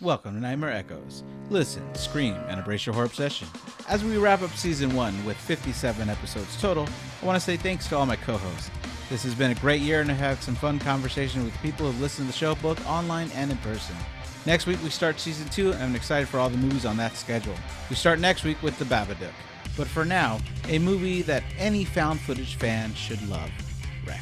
Welcome to Nightmare Echoes. Listen, scream, and embrace your horror obsession. As we wrap up Season 1 with 57 episodes total, I want to say thanks to all my co-hosts. This has been a great year and I've had some fun conversation with people who have listened to the show both online and in person. Next week we start Season 2 and I'm excited for all the movies on that schedule. We start next week with The Babadook. But for now, a movie that any found footage fan should love, Wreck.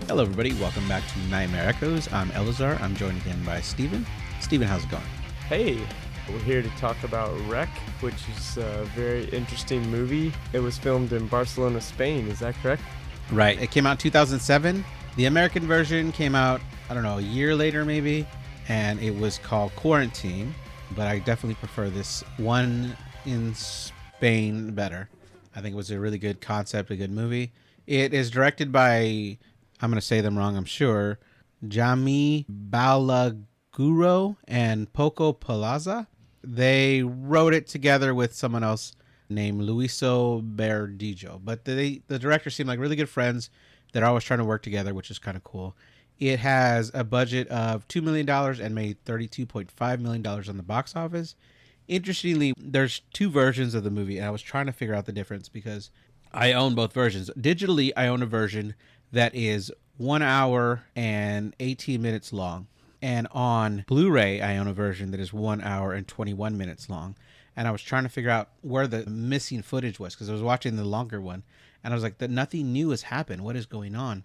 Hello, everybody. Welcome back to Nightmare Echoes. I'm Elazar. I'm joined again by Steven. Steven, how's it going? Hey, we're here to talk about Wreck, which is a very interesting movie. It was filmed in Barcelona, Spain. Is that correct? Right. It came out in 2007. The American version came out, I don't know, a year later maybe, and it was called Quarantine, but I definitely prefer this one in Spain better. I think it was a really good concept, a good movie. It is directed by, I'm going to say them wrong, I'm sure, Jami Balaguro and Poco Palazza. They wrote it together with someone else named Luiso Berdijo. But the directors seem like really good friends. They're always trying to work together, which is kind of cool. It has a budget of $2 million and made $32.5 million on the box office. Interestingly, there's two versions of the movie, and I was trying to figure out the difference because I own both versions. Digitally, I own a version that is 1 hour and 18 minutes long. And on Blu-ray, I own a version that is 1 hour and 21 minutes long. And I was trying to figure out where the missing footage was because I was watching the longer one. And I was like, nothing new has happened. What is going on?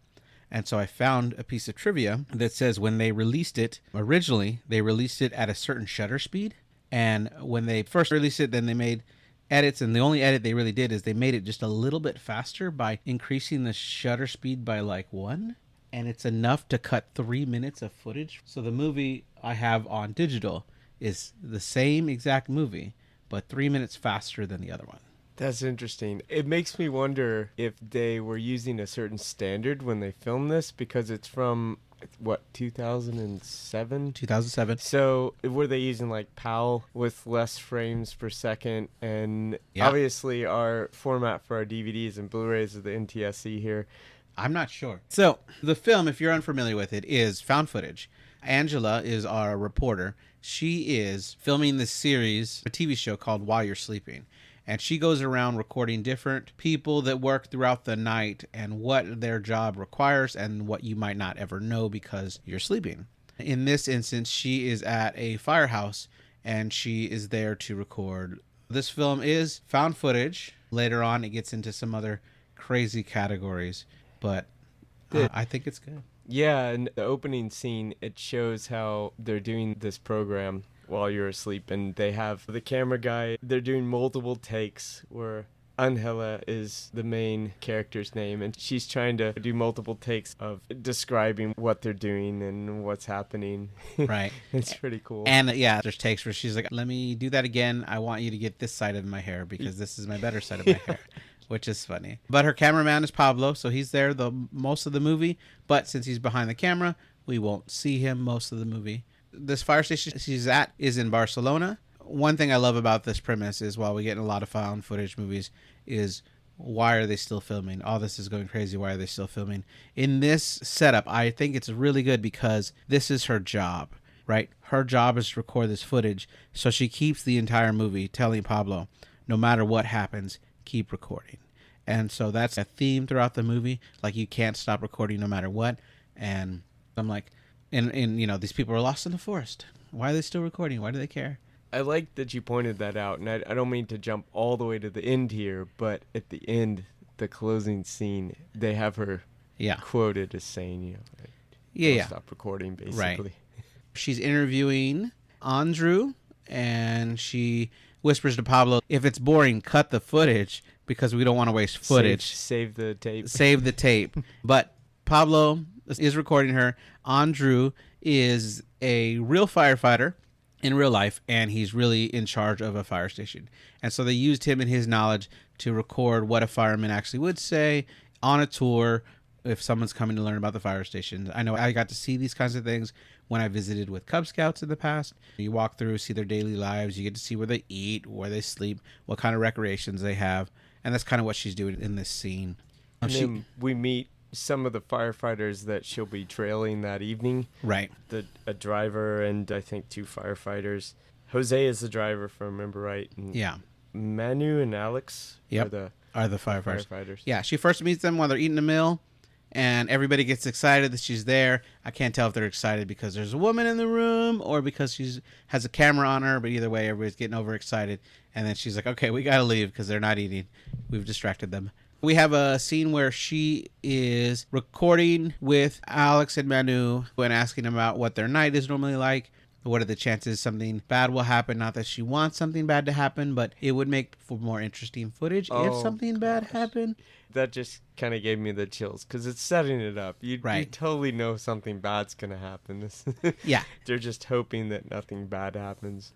And so I found a piece of trivia that says when they released it, originally, they released it at a certain shutter speed. And when they first released it, then they made edits. And the only edit they really did is they made it just a little bit faster by increasing the shutter speed by like 1. And it's enough to cut 3 minutes of footage. So the movie I have on digital is the same exact movie, but 3 minutes faster than the other one. That's interesting. It makes me wonder if they were using a certain standard when they filmed this, because it's from, 2007? 2007. So were they using like PAL with less frames per second? And Obviously our format for our DVDs and Blu-rays is the NTSC here. I'm not sure. So the film, if you're unfamiliar with it, is found footage. Angela is our reporter. She is filming this series, a TV show called While You're Sleeping. And she goes around recording different people that work throughout the night and what their job requires and what you might not ever know because you're sleeping. In this instance, she is at a firehouse and she is there to record. This film is found footage. Later on, it gets into some other crazy categories. But I think it's good. Yeah, and the opening scene, it shows how they're doing this program while you're asleep. And they have the camera guy. They're doing multiple takes where Angela is the main character's name. And she's trying to do multiple takes of describing what they're doing and what's happening. Right. It's pretty cool. And there's takes where she's like, let me do that again. I want you to get this side of my hair because this is my better side of my hair. Which is funny. But her cameraman is Pablo, so he's there the most of the movie. But since he's behind the camera, we won't see him most of the movie. This fire station she's at is in Barcelona. One thing I love about this premise is while we get in a lot of found footage movies is why are they still filming? All this is going crazy. Why are they still filming? In this setup, I think it's really good because this is her job, right? Her job is to record this footage. So she keeps the entire movie telling Pablo, no matter what happens, keep recording. And so that's a theme throughout the movie. Like, you can't stop recording no matter what. And I'm like, and these people are lost in the forest. Why are they still recording? Why do they care? I like that you pointed that out. And I don't mean to jump all the way to the end here, but at the end, the closing scene, they have her quoted as saying, stop recording, basically. Right. She's interviewing Andrew, and she whispers to Pablo, if it's boring, cut the footage because we don't want to waste footage. Save the tape. Save the tape. But Pablo is recording her. Andrew is a real firefighter in real life, and he's really in charge of a fire station. And so they used him and his knowledge to record what a fireman actually would say on a tour if someone's coming to learn about the fire stations. I know I got to see these kinds of things when I visited with Cub Scouts in the past. You walk through, see their daily lives. You get to see where they eat, where they sleep, what kind of recreations they have. And that's kind of what she's doing in this scene. And then we meet some of the firefighters that she'll be trailing that evening. Right. A driver and I think 2 firefighters. Jose is the driver, if I remember right. And yeah. Manu and Alex are the firefighters. Yeah, she first meets them while they're eating a meal, and everybody gets excited that she's there. I can't tell if they're excited because there's a woman in the room or because she has a camera on her, but either way, everybody's getting overexcited. And then she's like, okay, we got to leave because they're not eating. We've distracted them. We have a scene where she is recording with Alex and Manu and asking them about what their night is normally like. What are the chances something bad will happen? Not that she wants something bad to happen, but it would make for more interesting footage if something bad happened. That just kind of gave me the chills because it's setting it up. You totally know something bad's going to happen. Yeah. They're just hoping that nothing bad happens.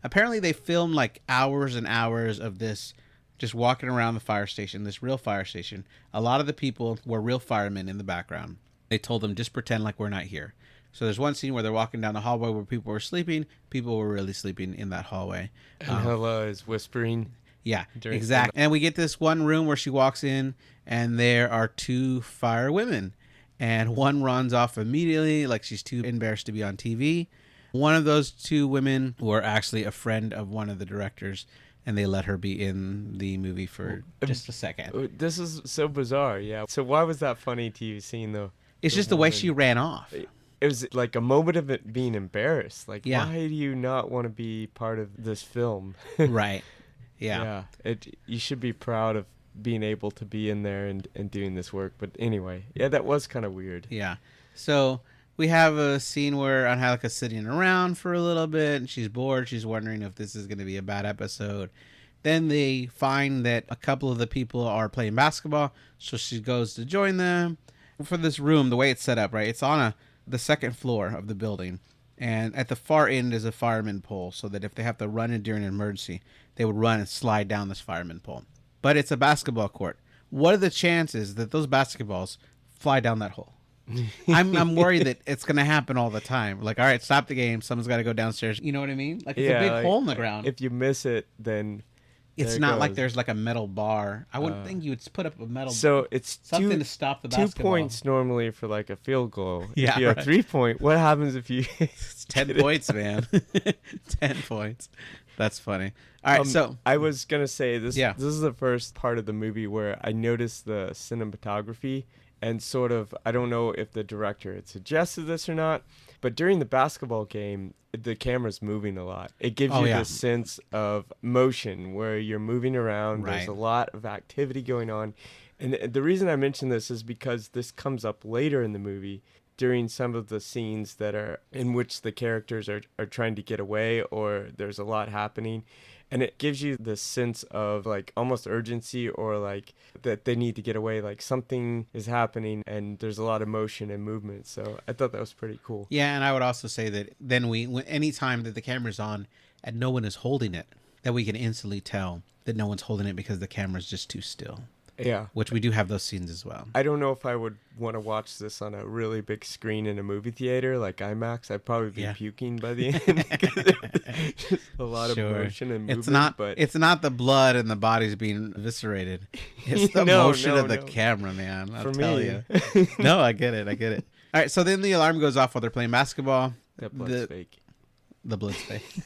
Apparently they filmed like hours and hours of this just walking around the fire station, this real fire station. A lot of the people were real firemen in the background. They told them, just pretend like we're not here. So there's one scene where they're walking down the hallway where people were sleeping. People were really sleeping in that hallway. And Hella is whispering. Yeah, exactly. And we get this one room where she walks in, and there are 2 fire women. And one runs off immediately, like she's too embarrassed to be on TV. One of those 2 women were actually a friend of one of the directors, and they let her be in the movie for just a second. This is so bizarre, yeah. So why was that funny to you, seeing though? It's just the way she ran off. It was like a moment of it being embarrassed. Like, why do you not want to be part of this film? Right. Yeah. You should be proud of being able to be in there and doing this work. But anyway, yeah, that was kind of weird. Yeah. So we have a scene where Angelika's sitting around for a little bit, and she's bored. She's wondering if this is going to be a bad episode. Then they find that a couple of the people are playing basketball, so she goes to join them. For this room, the way it's set up, right, it's on the second floor of the building, and at the far end is a fireman pole, so that if they have to run in during an emergency, they would run and slide down this fireman pole. But it's a basketball court. What are the chances that those basketballs fly down that hole? I'm worried that it's going to happen all the time. Like, all right, stop the game. Someone's got to go downstairs. You know what I mean? Like, it's a big hole in the ground. If you miss it, then it's not like there's like a metal bar. I wouldn't think you would put up a metal bar. So it's something to stop the basketball. 2 points normally for like a field goal. Yeah, if you have 3 point, what happens if you... It's 10 points, man. 10 points. That's funny. All right, so... I was going to say, this is the first part of the movie where I noticed the cinematography and sort of, I don't know if the director had suggested this or not, but during the basketball game, the camera's moving a lot. It gives you this sense of motion where you're moving around. Right. There's a lot of activity going on. And the reason I mention this is because this comes up later in the movie during some of the scenes that are in which the characters are trying to get away or there's a lot happening. And it gives you this sense of like almost urgency or like that they need to get away, like something is happening and there's a lot of motion and movement. So I thought that was pretty cool. Yeah, and I would also say that then any time that the camera's on and no one is holding it, that we can instantly tell that no one's holding it because the camera's just too still. Yeah. Which we do have those scenes as well. I don't know if I would want to watch this on a really big screen in a movie theater like IMAX. I'd probably be puking by the end. Just a lot of motion and movement. It's not the blood and the bodies being eviscerated. It's the motion of the camera, man. I'll tell you. No, I get it. All right, so then the alarm goes off while they're playing basketball. That blood's fake. The blood's fake.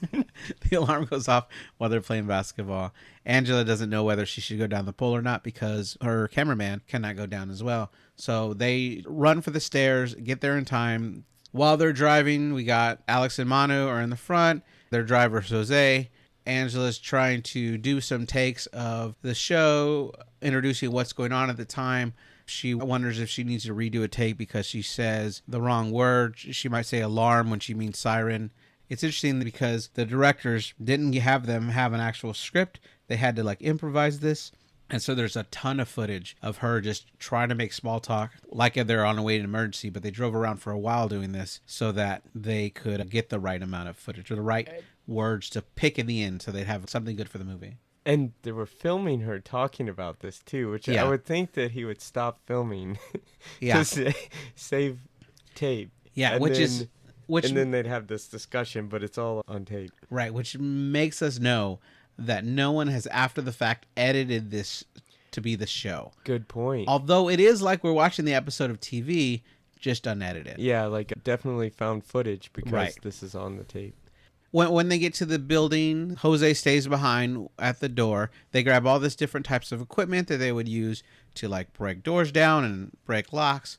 The alarm goes off while they're playing basketball. Angela doesn't know whether she should go down the pole or not because her cameraman cannot go down as well. So they run for the stairs, get there in time. While they're driving, we got Alex and Manu are in the front. Their driver, Jose. Angela's trying to do some takes of the show, introducing what's going on at the time. She wonders if she needs to redo a take because she says the wrong word. She might say alarm when she means siren. It's interesting because the directors didn't have them have an actual script. They had to like improvise this. And so there's a ton of footage of her just trying to make small talk like they're on the way to an emergency, but they drove around for a while doing this so that they could get the right amount of footage or the right words to pick in the end so they'd have something good for the movie. And they were filming her talking about this too, which I Yeah. would think that he would stop filming Yeah. to save tape. Yeah, And which then, is which and then they'd have this discussion, but it's all on tape. right, which makes us know that no one has after the fact edited this to be the show. Good point. Although it is like we're watching the episode of TV, just unedited. Yeah, like definitely found footage because Right. this is on the tape. When they get to the building, Jose stays behind at the door. They grab all this different types of equipment that they would use to like break doors down and break locks.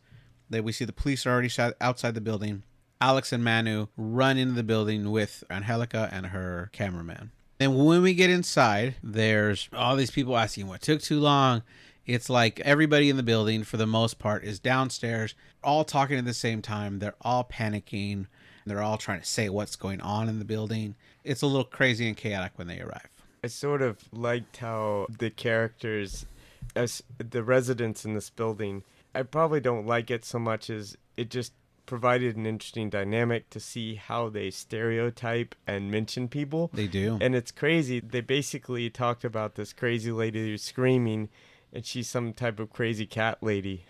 We see the police are already outside the building. Alex and Manu run into the building with Angelica and her cameraman. Then when we get inside, there's all these people asking what took too long. It's like everybody in the building, for the most part, is downstairs, all talking at the same time. They're all panicking. They're all trying to say what's going on in the building. It's a little crazy and chaotic when they arrive. I sort of liked how the characters, as the residents in this building, I probably don't like it so much as it just provided an interesting dynamic to see how they stereotype and mention people. They do. And it's crazy. They basically talked about this crazy lady who's screaming, and she's some type of crazy cat lady.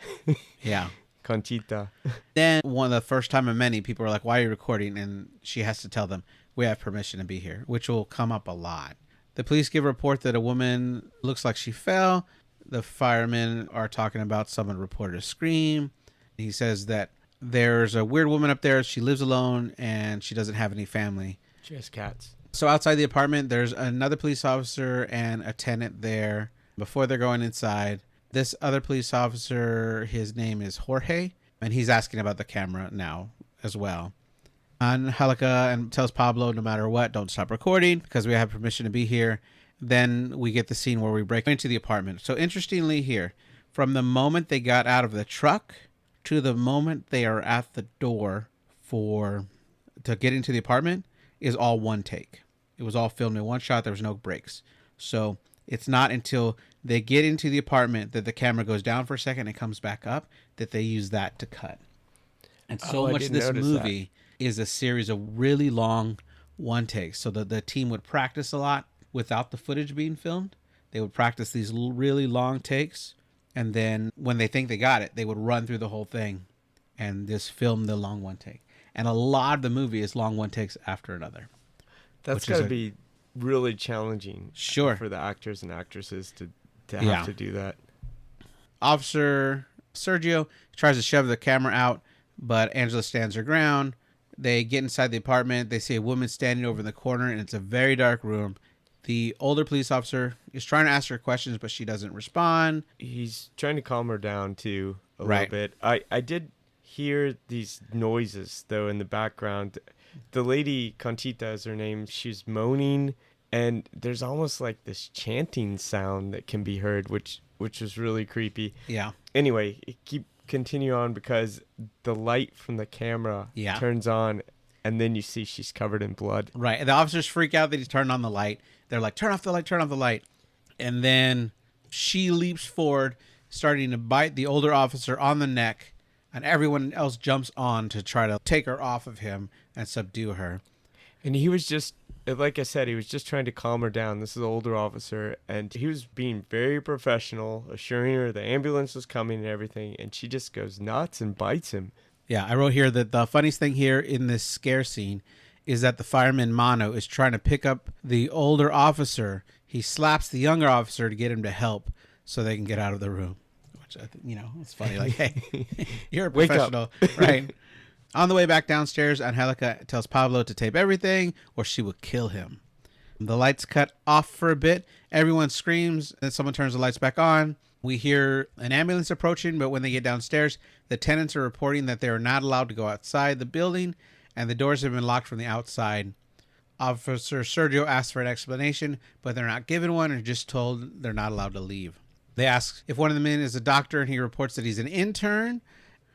Yeah. Conchita. Then one of the first time of many, people are like, why are you recording? And she has to tell them, we have permission to be here, which will come up a lot. The police give a report that a woman looks like she fell. The firemen are talking about someone reported a scream. He says that there's a weird woman up there. She lives alone and she doesn't have any family. She has cats. So outside the apartment, there's another police officer and a tenant there. Before they're going inside, this other police officer, his name is Jorge, and he's asking about the camera now as well. Angelica and tells Pablo, no matter what, don't stop recording because we have permission to be here. Then we get the scene where we break into the apartment. So interestingly here, from the moment they got out of the truck to the moment they are at the door to get into the apartment is all one take. It was all filmed in one shot. There was no breaks. So it's not until they get into the apartment that the camera goes down for a second and comes back up that they use that to cut. And so much of this movie is a series of really long one takes. So the team would practice a lot without the footage being filmed. They would practice these really long takes. And then when they think they got it, they would run through the whole thing and just film the long one take. And a lot of the movie is long one takes after another. That's got to be really challenging. Sure. For the actors and actresses to Yeah. have to do that. Officer Sergio tries to shove the camera out, but Angela stands her ground. They get inside the apartment. They see a woman standing over in the corner, and it's a very dark room. The older police officer is trying to ask her questions, but she doesn't respond. He's trying to calm her down, too, a Right. little bit. I did hear these noises, though, in the background. The lady, Conchita is her name, she's moaning, and there's almost like this chanting sound that can be heard, which was really creepy. Yeah. Anyway, continue on because the light from the camera turns on, and then you see she's covered in blood. Right. And the officers freak out that he's turned on the light. They're like, turn off the light, turn off the light. And then she leaps forward, starting to bite the older officer on the neck, and everyone else jumps on to try to take her off of him and subdue her. And he was just, like I said, he was just trying to calm her down. This is an older officer, and he was being very professional, assuring her the ambulance was coming and everything, and she just goes nuts and bites him. Yeah, I wrote here that the funniest thing here in this scare scene is that the fireman Mano is trying to pick up the older officer. He slaps the younger officer to get him to help so they can get out of the room. Which, I think, it's funny. Like, hey, you're a Wake up. professional. Right. On the way back downstairs, Angelica tells Pablo to tape everything or she will kill him. The lights cut off for a bit. Everyone screams and someone turns the lights back on. We hear an ambulance approaching, but when they get downstairs, the tenants are reporting that they are not allowed to go outside the building and the doors have been locked from the outside. Officer Sergio asks for an explanation, but they're not given one and just told they're not allowed to leave. They ask if one of the men is a doctor and he reports that he's an intern.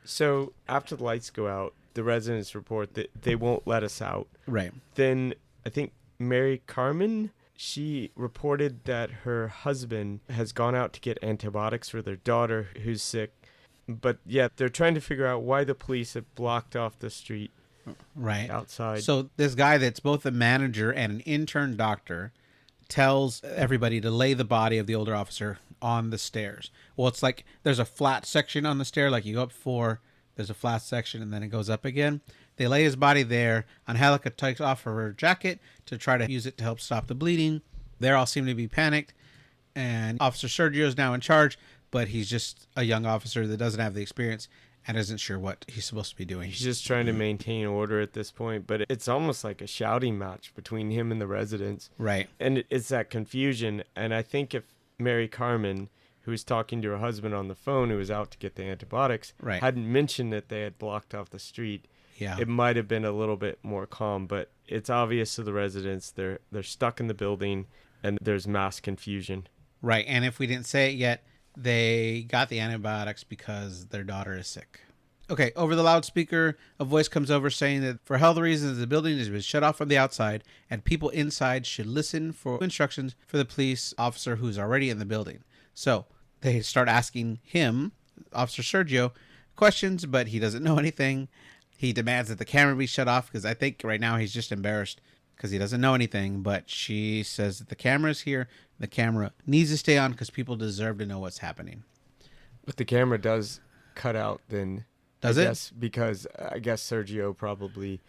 So after the lights go out, the residents report that they won't let us out. Right. Then I think Mary Carmen, she reported that her husband has gone out to get antibiotics for their daughter who's sick. But yeah, they're trying to figure out why the police have blocked off the street. Right. Outside. So this guy that's both a manager and an intern doctor tells everybody to lay the body of the older officer on the stairs. Well, it's like there's a flat section on the stair, like you go up 4, there's a flat section, and then it goes up again. They lay his body there. Angelica takes off her jacket to try to use it to help stop the bleeding. They all seem to be panicked, and Officer Sergio is now in charge, but he's just a young officer that doesn't have the experience and isn't sure what he's supposed to be doing. He's just trying to maintain order at this point, but it's almost like a shouting match between him and the residents. Right. And it's that confusion. And I think if Mary Carmen, who was talking to her husband on the phone, who was out to get the antibiotics, Right. hadn't mentioned that they had blocked off the street, Yeah. it might have been a little bit more calm. But it's obvious to the residents they're stuck in the building, and there's mass confusion. Right. And if we didn't say it yet, they got the antibiotics because their daughter is sick. Okay, over the loudspeaker, a voice comes over saying that for health reasons, the building has been shut off from the outside, and people inside should listen for instructions for the police officer who's already in the building. So they start asking him, Officer Sergio, questions, but he doesn't know anything. He demands that the camera be shut off because I think right now he's just embarrassed because he doesn't know anything. But she says that the camera's here. The camera needs to stay on because people deserve to know what's happening. But the camera does cut out then. Does I it? guess, because I guess Sergio probably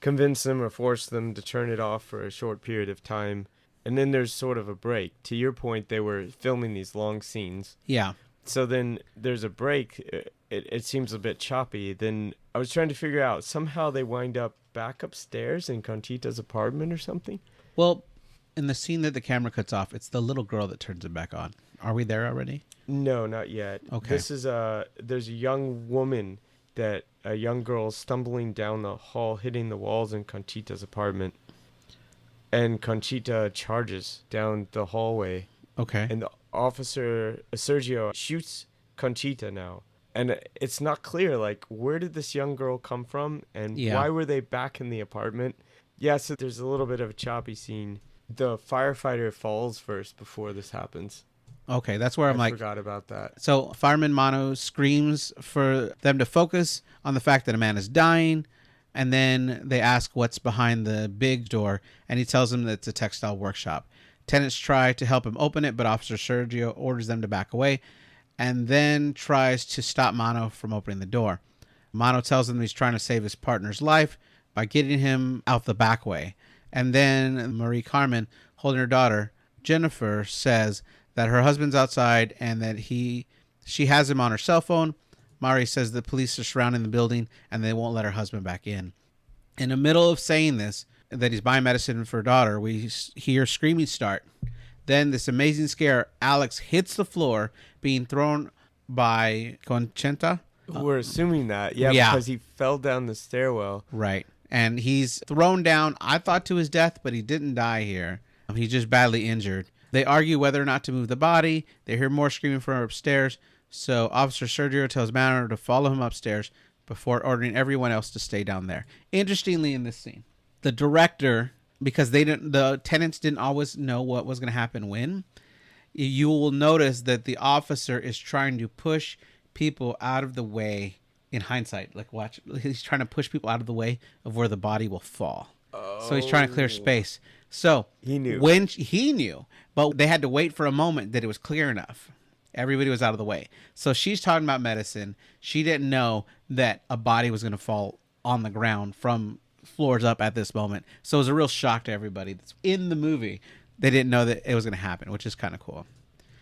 convinced them or forced them to turn it off for a short period of time. And then there's sort of a break. To your point, they were filming these long scenes. Yeah. So then there's a break. It seems a bit choppy. Then I was trying to figure out, somehow they wind up back upstairs in Conchita's apartment or something. Well, in the scene that the camera cuts off, it's the little girl that turns it back on. Are we there already? No, not yet. Okay. This is there's a young woman, a young girl stumbling down the hall, hitting the walls in Conchita's apartment. And Conchita charges down the hallway. Okay. And the officer, Sergio, shoots Conchita now. And it's not clear, like, where did this young girl come from? And why were they back in the apartment? Yeah, so there's a little bit of a choppy scene. The firefighter falls first before this happens. Okay, that's where I forgot about that. So Fireman Mano screams for them to focus on the fact that a man is dying, and then they ask what's behind the big door, and he tells them that it's a textile workshop. Tenants try to help him open it, but Officer Sergio orders them to back away, and then tries to stop Mano from opening the door. Mano tells them he's trying to save his partner's life by getting him out the back way. And then Marie Carmen, holding her daughter, Jennifer, says that her husband's outside and that she has him on her cell phone. Mari says the police are surrounding the building and they won't let her husband back in. In the middle of saying this, that he's buying medicine for her daughter, we hear screaming start. Then this amazing scare, Alex hits the floor, being thrown by Conchita. We're assuming that, yeah, because he fell down the stairwell. Right. And he's thrown down, I thought to his death, but he didn't die here. He's just badly injured. They argue whether or not to move the body. They hear more screaming from upstairs. So Officer Sergio tells Manor to follow him upstairs before ordering everyone else to stay down there. Interestingly, in this scene, the director, because the tenants didn't always know what was going to happen when, you will notice that the officer is trying to push people out of the way. In hindsight, like watch, he's trying to push people out of the way of where the body will fall. So he's trying to clear space. So he knew but they had to wait for a moment that it was clear enough. Everybody was out of the way. So she's talking about medicine. She didn't know that a body was going to fall on the ground from floors up at this moment. So it was a real shock to everybody that's in the movie. They didn't know that it was going to happen, which is kind of cool.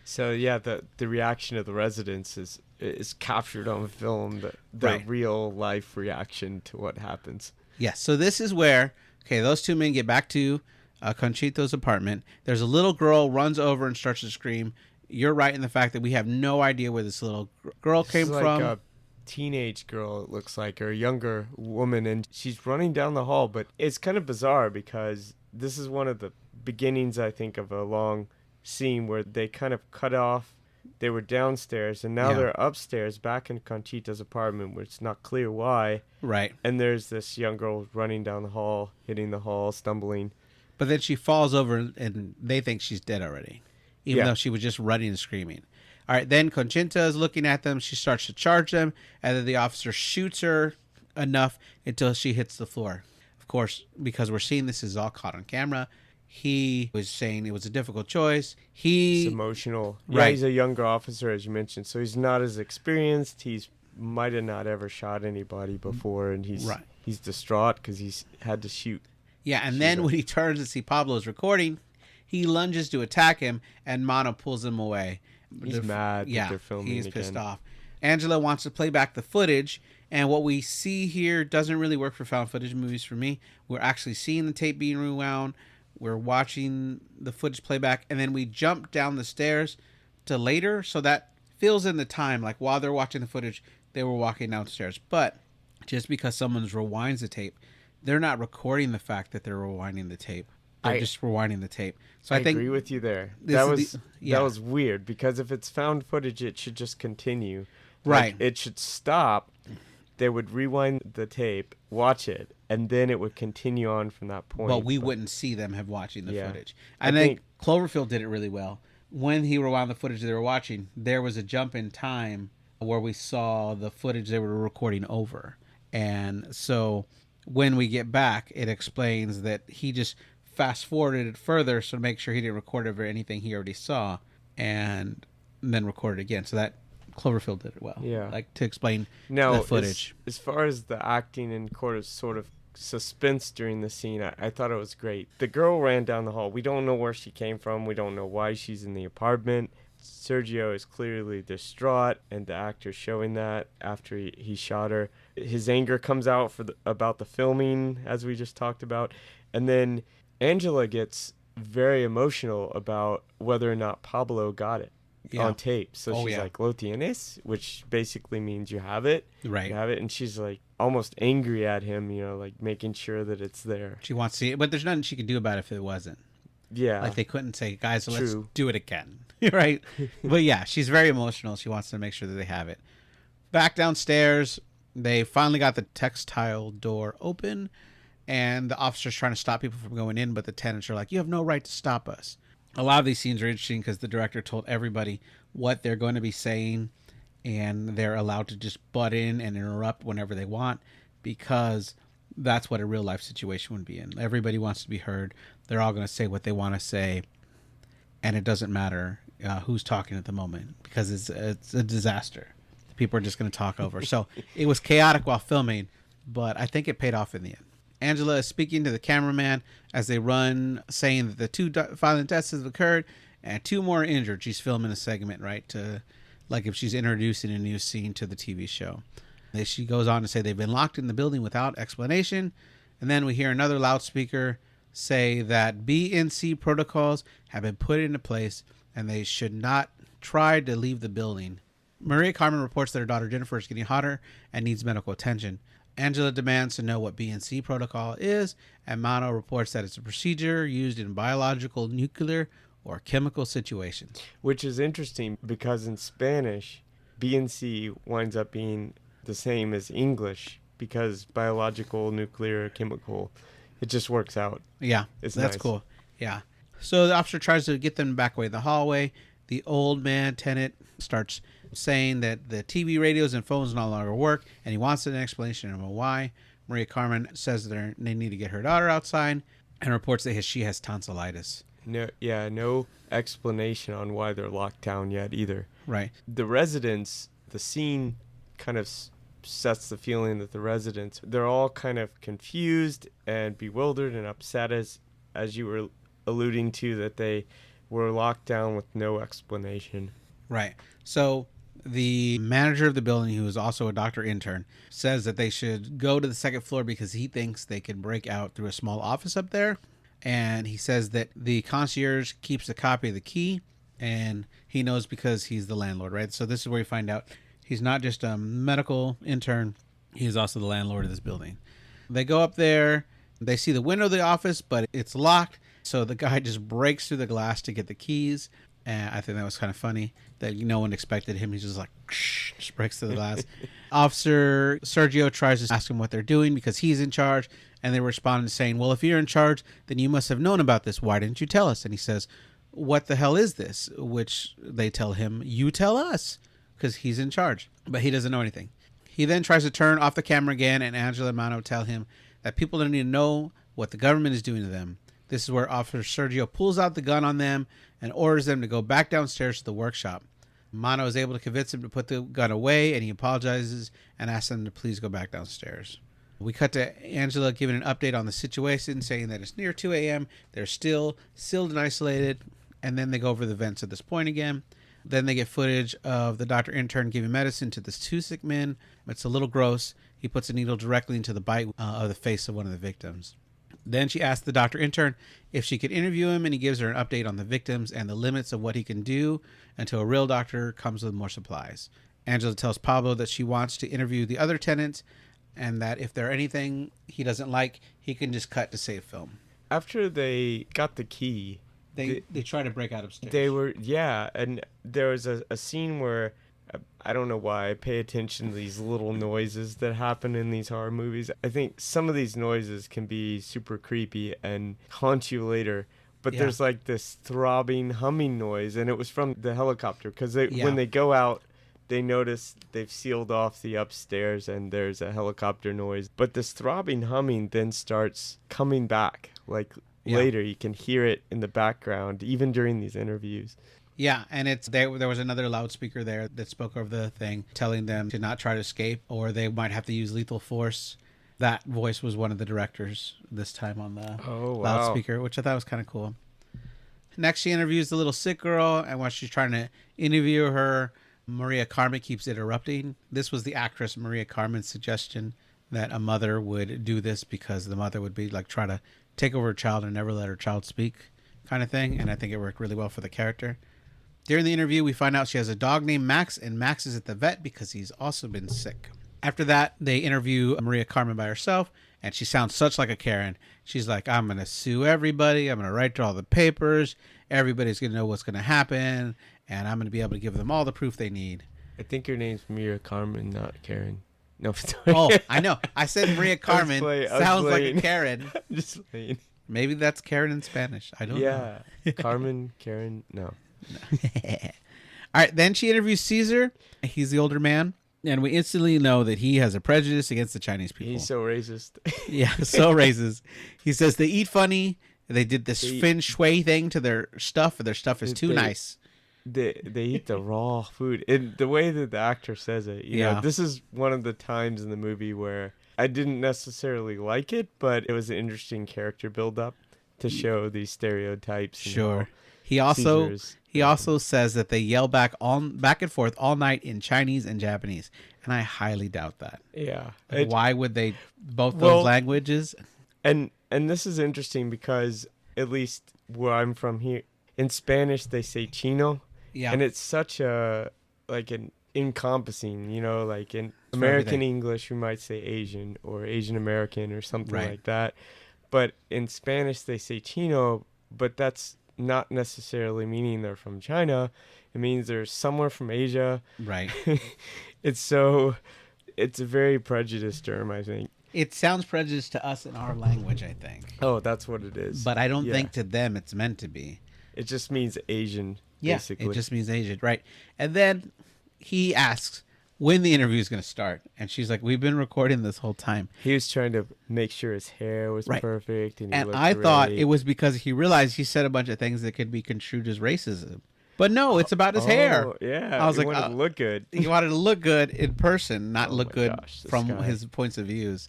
So yeah, the reaction of the residents is captured on film, the real life reaction to what happens. Yes. So this is where, those two men get back to Conchita's apartment. There's a little girl runs over and starts to scream. You're right in the fact that we have no idea where this little girl came from. Like a teenage girl, it looks like, or a younger woman, and she's running down the hall. But it's kind of bizarre because this is one of the beginnings, I think, of a long scene where they kind of cut off. They were downstairs and now they're upstairs back in Conchita's apartment, where it's not clear why. Right. And there's this young girl running down the hall, hitting the hall, stumbling. But then she falls over and they think she's dead already, even though she was just running and screaming. All right. Then Conchita is looking at them. She starts to charge them, and then the officer shoots her enough until she hits the floor. Of course, because we're seeing this is all caught on camera, He was saying it was a difficult choice. It's emotional. Yeah, Right. he's a younger officer, as you mentioned, so he's not as experienced. He's might have not ever shot anybody before, and he's distraught because he's had to shoot. Yeah, and then when he turns to see Pablo's recording, he lunges to attack him, and Mono pulls him away. He's mad that they're filming he's again. pissed off. Angela wants to play back the footage, and what we see here doesn't really work for found footage movies for me. We're actually seeing the tape being rewound. We're watching the footage playback, and then we jump down the stairs to later, so that fills in the time. Like while they're watching the footage, they were walking downstairs. But just because someone rewinds the tape, they're not recording the fact that they're rewinding the tape. They're just rewinding the tape. So I think agree with you there. that was weird, because if it's found footage, it should just continue. Right. Like, it should stop. They would rewind the tape, watch it, and then it would continue on from that point. But we wouldn't see them have watching the footage. I And then Cloverfield did it really well. When he rewound the footage they were watching, there was a jump in time where we saw the footage they were recording over. And so when we get back, it explains that he just fast forwarded it further so to make sure he didn't record over anything he already saw, and then record it again. So that Cloverfield did it well. Yeah. Like to explain Now, the footage. As far as the acting and sort of suspense during the scene, I thought it was great. The girl ran down the hall. We don't know where she came from. We don't know why she's in the apartment. Sergio is clearly distraught, and the actor's showing that after he shot her. His anger comes out about the filming, as we just talked about. And then Angela gets very emotional about whether or not Pablo got it on tape. So she's like, "Lo tienes?" which basically means you have it. Right. You have it. And she's like almost angry at him, like making sure that it's there. She wants to see it, but there's nothing she could do about it if it wasn't. Yeah. Like they couldn't say, guys, let's do it again. Right? But yeah, she's very emotional. She wants to make sure that they have it. Back downstairs, they finally got the textile door open, and the officer's trying to stop people from going in, but the tenants are like, you have no right to stop us. A lot of these scenes are interesting because the director told everybody what they're going to be saying, and they're allowed to just butt in and interrupt whenever they want, because that's what a real life situation would be in. Everybody wants to be heard. They're all going to say what they want to say, and it doesn't matter who's talking at the moment, because it's a disaster. People are just going to talk over. So it was chaotic while filming, but I think it paid off in the end. Angela is speaking to the cameraman as they run, saying that the 2 violent deaths have occurred and 2 more are injured. She's filming a segment, right, to like if she's introducing a new scene to the TV show. She goes on to say they've been locked in the building without explanation. And then we hear another loudspeaker say that BNC protocols have been put into place and they should not try to leave the building. Maria Carmen reports that her daughter Jennifer is getting hotter and needs medical attention. Angela demands to know what BNC protocol is, and Mano reports that it's a procedure used in biological, nuclear, or chemical situations. Which is interesting because in Spanish, BNC winds up being the same as English, because biological, nuclear, chemical, it just works out. Yeah, that's nice. Cool. Yeah. So the officer tries to get them back away in the hallway. The old man tenant starts saying that the TV, radios, and phones no longer work, and he wants an explanation of why. Maria Carmen says that they need to get her daughter outside, and reports that she has tonsillitis. No explanation on why they're locked down yet either. Right. The residents, the scene kind of sets the feeling that the residents, they're all kind of confused and bewildered and upset, as you were alluding to, that they were locked down with no explanation. Right. So the manager of the building, who is also a doctor intern, says that they should go to the second floor because he thinks they can break out through a small office up there. And he says that the concierge keeps a copy of the key, and he knows because he's the landlord, right? So this is where you find out he's not just a medical intern, he's also the landlord of this building. They go up there, they see the window of the office, but it's locked. So the guy just breaks through the glass to get the keys. And I think that was kind of funny that no one expected him. He's just like, just breaks through the glass. Officer Sergio tries to ask him what they're doing because he's in charge. And they respond saying, well, if you're in charge, then you must have known about this. Why didn't you tell us? And he says, what the hell is this? Which they tell him, you tell us, because he's in charge. But he doesn't know anything. He then tries to turn off the camera again, and Angela and Mano tell him that people don't need to know what the government is doing to them. This is where Officer Sergio pulls out the gun on them and orders them to go back downstairs to the workshop. Mano is able to convince him to put the gun away, and he apologizes and asks them to please go back downstairs. We cut to Angela giving an update on the situation, saying that it's near 2 a.m. They're still sealed and isolated, and then they go over the events at this point again. Then they get footage of the doctor intern giving medicine to the two sick men. It's a little gross. He puts a needle directly into the bite of the face of one of the victims. Then she asks the doctor intern if she could interview him, and he gives her an update on the victims and the limits of what he can do until a real doctor comes with more supplies. Angela tells Pablo that she wants to interview the other tenants and that if there's anything he doesn't like, he can just cut to save film. After they got the key, they try to break out upstairs. They were, yeah, and there was a scene where, I don't know why, I pay attention to these little noises that happen in these horror movies. I think some of these noises can be super creepy and haunt you later. But there's like this throbbing, humming noise, and it was from the helicopter. Because when they go out, they notice they've sealed off the upstairs, and there's a helicopter noise. But this throbbing humming then starts coming back. Like later, you can hear it in the background, even during these interviews. Yeah, and there was another loudspeaker there that spoke over the thing, telling them to not try to escape, or they might have to use lethal force. That voice was one of the directors this time on the loudspeaker, which I thought was kind of cool. Next, she interviews the little sick girl, and while she's trying to interview her, Maria Carmen keeps interrupting. This was the actress Maria Carmen's suggestion that a mother would do this because the mother would be like try to take over her child and never let her child speak kind of thing, and I think it worked really well for the character. During the interview, we find out she has a dog named Max, and Max is at the vet because he's also been sick. After that, they interview Maria Carmen by herself, and she sounds such like a Karen. She's like, I'm going to sue everybody. I'm going to write all the papers. Everybody's going to know what's going to happen, and I'm going to be able to give them all the proof they need. I think your name's Maria Carmen, not Karen. No, sorry. Oh, I know. I said Maria Carmen. Sounds like a Karen. Just playing. Maybe that's Karen in Spanish. I don't know. Yeah. Carmen, Karen, no. All right, then she interviews Caesar. He's the older man, and we instantly know that he has a prejudice against the Chinese people. He's so racist. Yeah, so racist. He says they eat funny. They did this feng shui thing to their stuff, and their stuff is too nice. They eat the raw food. And the way that the actor says it, you know, this is one of the times in the movie where I didn't necessarily like it, but it was an interesting character build-up to show these stereotypes. Sure. He also says that they yell back and forth all night in Chinese and Japanese, and I highly doubt that. Yeah. Like, why would they those languages? And this is interesting because at least where I'm from here, in Spanish they say chino, and it's such an encompassing, you know, like in American English we might say Asian or Asian American or something like that, but in Spanish they say chino, but that's not necessarily meaning they're from China. It means they're somewhere from Asia. Right. It's a very prejudiced term, I think. It sounds prejudiced to us in our language, I think. Oh, that's what it is. But I don't think to them it's meant to be. It just means Asian, basically. It just means Asian, right? And then he asks when the interview is going to start. And she's like, we've been recording this whole time. He was trying to make sure his hair was perfect. And I thought it was because he realized he said a bunch of things that could be construed as racism. But no, it's about his hair. Yeah. I was like, wanted to look good. He wanted to look good in person, not look good from his points of views.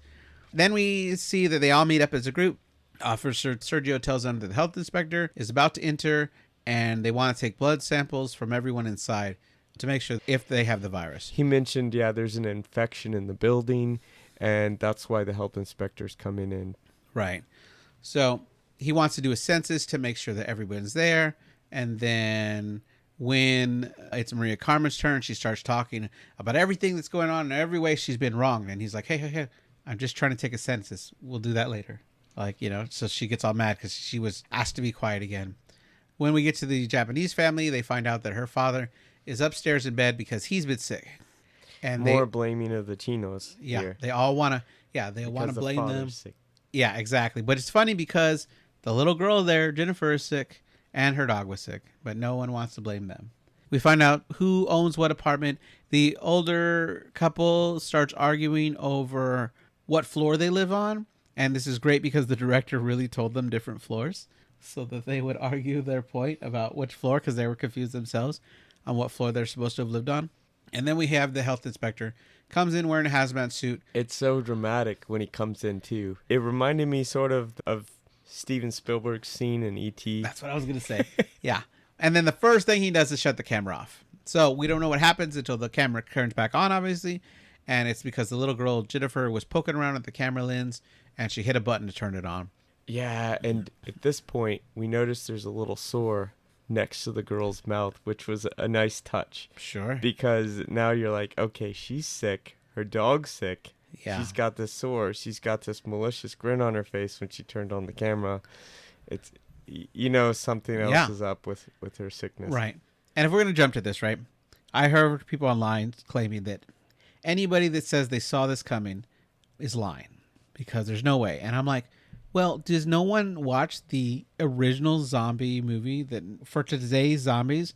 Then we see that they all meet up as a group. Officer Sergio tells them that the health inspector is about to enter, and they want to take blood samples from everyone inside to make sure if they have the virus. He mentioned, there's an infection in the building, and that's why the health inspectors come in. Right. So he wants to do a census to make sure that everyone's there. And then when it's Maria Carmen's turn, she starts talking about everything that's going on and every way she's been wrong. And he's like, hey, I'm just trying to take a census. We'll do that later. Like, you know, so she gets all mad because she was asked to be quiet again. When we get to the Japanese family, they find out that her father is upstairs in bed because he's been sick. And more blaming of the Chinos. Yeah, here. they all want to blame them. Sick. Yeah, exactly. But it's funny because the little girl there, Jennifer, is sick and her dog was sick, but no one wants to blame them. We find out who owns what apartment. The older couple starts arguing over what floor they live on. And this is great because the director really told them different floors so that they would argue their point about which floor, because they were confused themselves on what floor they're supposed to have lived on. And then we have the health inspector comes in wearing a hazmat suit. It's so dramatic when he comes in too. It reminded me sort of Steven Spielberg's scene in E.T. That's what I was going to say. Yeah. And then the first thing he does is shut the camera off. So we don't know what happens until the camera turns back on, obviously. And it's because the little girl, Jennifer, was poking around at the camera lens and she hit a button to turn it on. Yeah, and at this point, we notice there's a little sore next to the girl's mouth, which was a nice touch. Sure. Because now you're like, okay, she's sick. Her dog's sick. Yeah. She's got this sore. She's got this malicious grin on her face when she turned on the camera. It's, something else is up with her sickness. Right. And if we're going to jump to this, right, I heard people online claiming that anybody that says they saw this coming is lying because there's no way. And I'm like, well, does no one watch the original zombie movie that for today's zombies,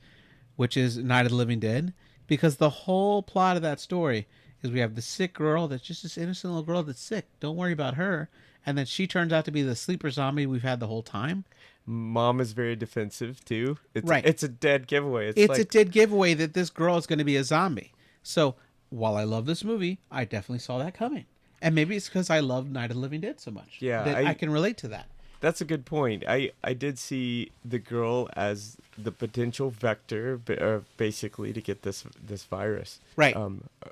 which is Night of the Living Dead? Because the whole plot of that story is we have the sick girl that's just this innocent little girl that's sick. Don't worry about her. And then she turns out to be the sleeper zombie we've had the whole time. Mom is very defensive too. Right. It's a dead giveaway. It's a dead giveaway that this girl is going to be a zombie. So while I love this movie, I definitely saw that coming. And maybe it's because I love Night of the Living Dead so much. Yeah, that I can relate to that. That's a good point. I did see the girl as the potential vector, basically, to get this virus. Right.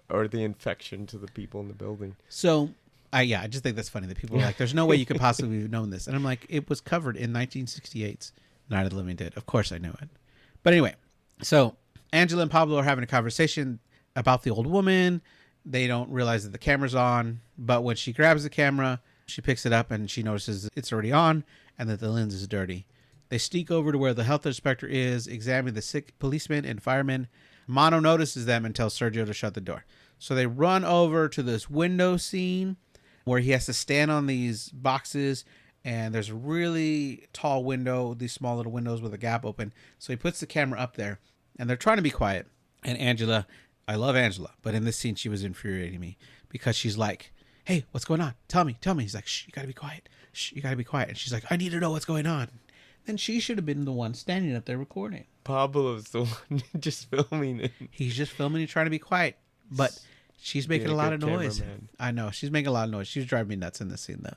Or the infection to the people in the building. So, I just think that's funny that people are like, there's no way you could possibly have known this. And I'm like, it was covered in 1968's Night of the Living Dead. Of course I knew it. But anyway, so Angela and Pablo are having a conversation about the old woman. They don't realize that the camera's on. But when she grabs the camera, she picks it up and she notices it's already on and that the lens is dirty. They sneak over to where the health inspector is, examine the sick policemen and firemen. Mono notices them and tells Sergio to shut the door. So they run over to this window scene where he has to stand on these boxes, and there's a really tall window, these small little windows with a gap open. So he puts the camera up there, and they're trying to be quiet. And Angela, I love Angela, but in this scene she was infuriating me because she's like, hey, what's going on? Tell me. He's like, shh, you gotta be quiet. Shh, you gotta be quiet. And she's like, I need to know what's going on. Then she should have been the one standing up there recording. Pablo's the one just filming it. He's just filming and trying to be quiet. But she's making a lot of noise. Cameraman. I know. She's making a lot of noise. She's driving me nuts in this scene, though.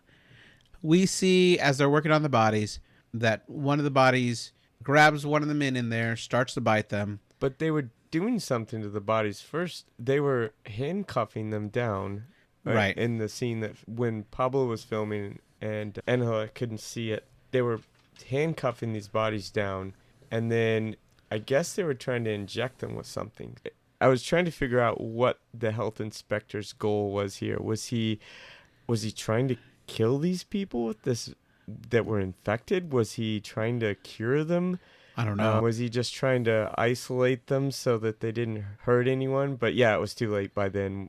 We see, as they're working on the bodies, that one of the bodies grabs one of the men in there, starts to bite them. But they were doing something to the bodies. First, they were handcuffing them down. Right. In the scene that when Pablo was filming and Angela couldn't see it, they were handcuffing these bodies down. And then I guess they were trying to inject them with something. I was trying to figure out what the health inspector's goal was here. Was he trying to kill these people with this that were infected? Was he trying to cure them? I don't know. Was he just trying to isolate them so that they didn't hurt anyone? But yeah, it was too late by then.